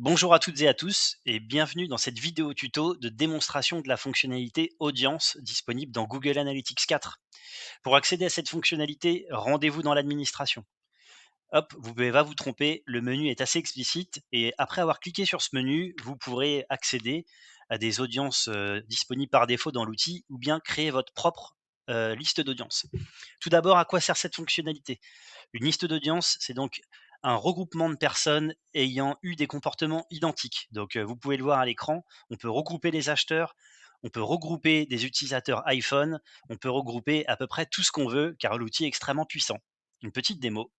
Bonjour à toutes et à tous et bienvenue dans cette vidéo tuto de démonstration de la fonctionnalité audience disponible dans Google Analytics 4. Pour accéder à cette fonctionnalité, rendez-vous dans l'administration. Hop, vous pouvez pas vous tromper, le menu est assez explicite et après avoir cliqué sur ce menu, vous pourrez accéder à des audiences disponibles par défaut dans l'outil ou bien créer votre propre liste d'audience. Tout d'abord, à quoi sert cette fonctionnalité? Une liste d'audience, c'est donc un regroupement de personnes ayant eu des comportements identiques. Donc, vous pouvez le voir à l'écran, on peut regrouper les acheteurs, on peut regrouper des utilisateurs iPhone, on peut regrouper à peu près tout ce qu'on veut car l'outil est extrêmement puissant. Une petite démo.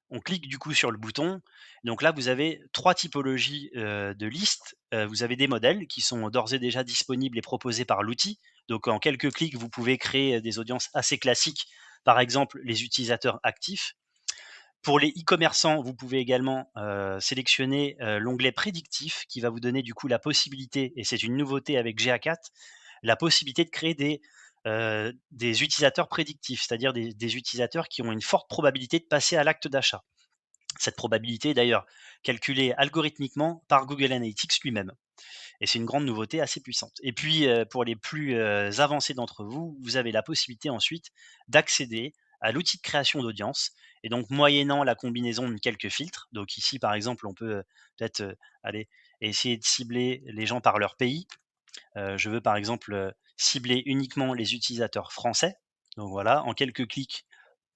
On clique du coup sur le bouton. Donc là, vous avez 3 typologies, de listes. Vous avez des modèles qui sont d'ores et déjà disponibles et proposés par l'outil. Donc en quelques clics, vous pouvez créer des audiences assez classiques, par exemple les utilisateurs actifs. Pour les e-commerçants, vous pouvez également, sélectionner, l'onglet prédictif qui va vous donner du coup la possibilité, et c'est une nouveauté avec GA4, la possibilité de créer des utilisateurs prédictifs, c'est-à-dire des utilisateurs qui ont une forte probabilité de passer à l'acte d'achat. Cette probabilité est d'ailleurs calculée algorithmiquement par Google Analytics lui-même et c'est une grande nouveauté assez puissante. Et puis, pour les plus, avancés d'entre vous, vous avez la possibilité ensuite d'accéder à l'outil de création d'audience et donc moyennant la combinaison de quelques filtres, donc ici, par exemple, on peut, peut-être, aller essayer de cibler les gens par leur pays. Je veux, par exemple, cibler uniquement les utilisateurs français. Donc voilà, en quelques clics,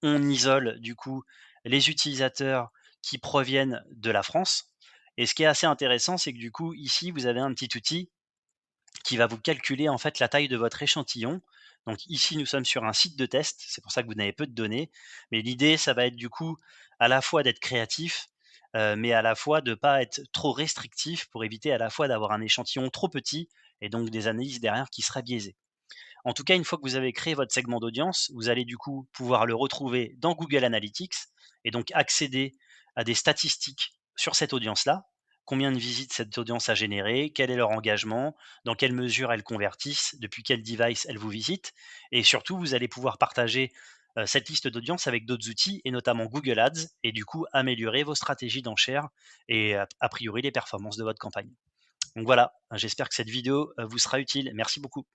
on isole du coup les utilisateurs qui proviennent de la France. Et ce qui est assez intéressant, c'est que du coup, ici, vous avez un petit outil qui va vous calculer en fait la taille de votre échantillon. Donc ici, nous sommes sur un site de test, c'est pour ça que vous n'avez peu de données. Mais l'idée, ça va être du coup à la fois d'être créatif, mais à la fois de ne pas être trop restrictif pour éviter à la fois d'avoir un échantillon trop petit et donc des analyses derrière qui seraient biaisées. En tout cas, une fois que vous avez créé votre segment d'audience, vous allez du coup pouvoir le retrouver dans Google Analytics et donc accéder à des statistiques sur cette audience-là. Combien de visites cette audience a généré, quel est leur engagement, dans quelle mesure elles convertissent, depuis quel device elles vous visitent. Et surtout, vous allez pouvoir partager cette liste d'audience avec d'autres outils et notamment Google Ads et du coup améliorer vos stratégies d'enchères et a priori les performances de votre campagne. Donc voilà, j'espère que cette vidéo vous sera utile. Merci beaucoup.